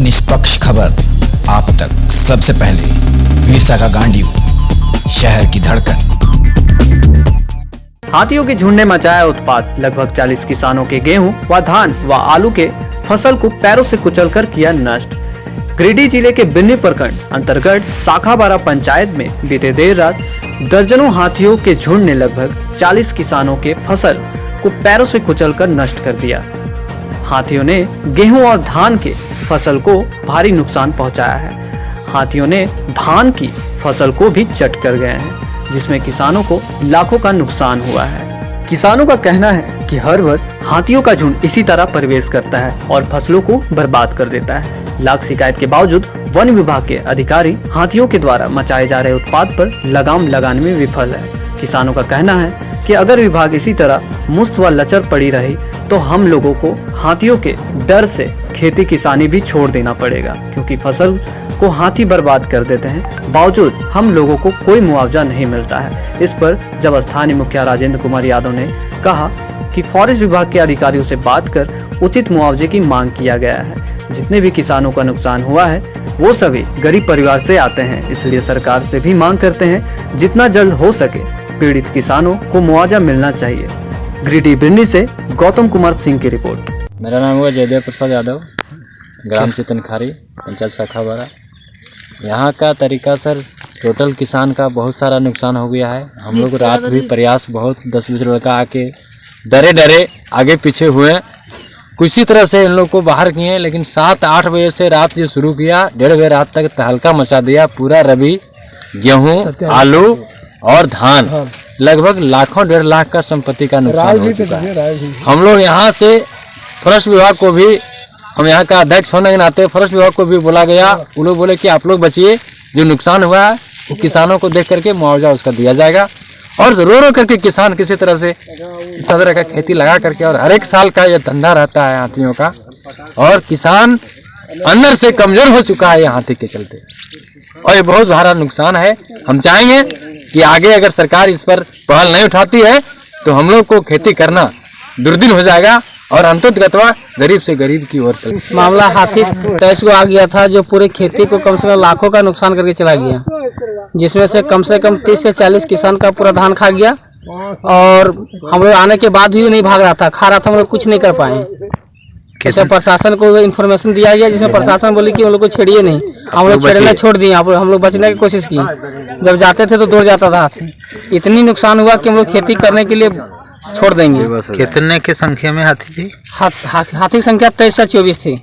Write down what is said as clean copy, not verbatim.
निष्पक्ष खबर आप तक सबसे पहले। वीरता का गांडीव, शहर की धड़कन। हाथियों के झुंड ने मचाया उत्पात। लगभग 40 किसानों के गेहूं व धान व आलू के फसल को पैरों से कुचलकर किया नष्ट। गिरिडीह जिले के बिन्नी प्रखंड अंतर्गत साखाबारा पंचायत में बीते देर रात दर्जनों हाथियों के झुंड ने लगभग 40 किसानों के फसल को पैरों से कुचलकर नष्ट कर दिया। हाथियों ने गेहूं और धान के फसल को भारी नुकसान पहुंचाया है। हाथियों ने धान की फसल को भी चट कर गए हैं, जिसमें किसानों को लाखों का नुकसान हुआ है। किसानों का कहना है कि हर वर्ष हाथियों का झुंड इसी तरह प्रवेश करता है और फसलों को बर्बाद कर देता है। लाख शिकायत के बावजूद वन विभाग के अधिकारी हाथियों के द्वारा मचाए जा रहे उत्पात पर लगाम लगाने में विफल है। किसानों का कहना है कि अगर विभाग इसी तरह मुस्त व लचर पड़ी रही तो हम लोगों को हाथियों के डर से खेती किसानी भी छोड़ देना पड़ेगा, क्योंकि फसल को हाथी बर्बाद कर देते हैं, बावजूद हम लोगों को कोई मुआवजा नहीं मिलता है। इस पर जब स्थानीय मुखिया राजेंद्र कुमार यादव ने कहा कि फॉरेस्ट विभाग के अधिकारियों से बात कर उचित मुआवजे की मांग किया गया है। जितने भी किसानों का नुकसान हुआ है वो सभी गरीब परिवार से आते हैं, इसलिए सरकार से भी मांग करते हैं जितना जल्द हो सके पीड़ित किसानों को मुआवजा मिलना चाहिए। गिरिडीह बिन्नी से गौतम कुमार सिंह की रिपोर्ट। मेरा नाम हुआ जयदेव प्रसाद यादव, ग्राम चितनखारी, पंचायत साखाबारा। यहाँ का तरीका सर, टोटल किसान का बहुत सारा नुकसान हो गया है। हम लोग रात भी प्रयास बहुत 10-20 लड़का आके डरे डरे आगे पीछे हुए, किसी तरह से इन लोग को बाहर किए, लेकिन 7-8 बजे से रात जो शुरू किया 1:30 बजे रात तक तहलका मचा दिया। पूरा रबी गेहूं, आलू और धान लगभग लाखों 1.5 लाख का संपत्ति का नुकसान हो चुका है। हम लोग यहाँ से फॉरेस्ट विभाग को भी, हम यहाँ का अध्यक्ष होने के नाते फॉरेस्ट विभाग को भी बोला गया। वो लोग बोले कि आप लोग बचिए, जो नुकसान हुआ है वो किसानों को देख करके मुआवजा उसका दिया जाएगा। और रो करके किसान किसी तरह से इस तरह का खेती लगा करके, और हर एक साल का ये धंधा रहता है हाथियों का, और किसान अंदर से कमजोर हो चुका है ये हाथी के चलते, और ये बहुत बड़ा नुकसान है। हम चाहेंगे कि आगे अगर सरकार इस पर पहल नहीं उठाती है तो हम लोग को खेती करना दुर्दिन हो जाएगा और अंततः गरीब से गरीब की ओर चल। मामला हाथी 23 को आ गया था, जो पूरे खेती को कम से कम लाखों का नुकसान करके चला गया, जिसमें से कम 30 से 40 किसान का पूरा धान खा गया। और हम लोग आने के बाद भी नहीं भाग रहा था, खा रहा था, हम लोग कुछ नहीं कर पाए। जैसे प्रशासन को इन्फॉर्मेशन दिया गया, जिसमें प्रशासन बोली कि उन लोग को छेड़िए नहीं, हम लोग छेड़ना छोड़ दिए। हम लोग बचने की कोशिश की, जब जाते थे तो दौड़ जाता था हाथी। इतनी नुकसान हुआ कि हम लोग खेती करने के लिए छोड़ देंगे। कितने की संख्या में हाथी थी? हाथी की संख्या 23 से 24 थी।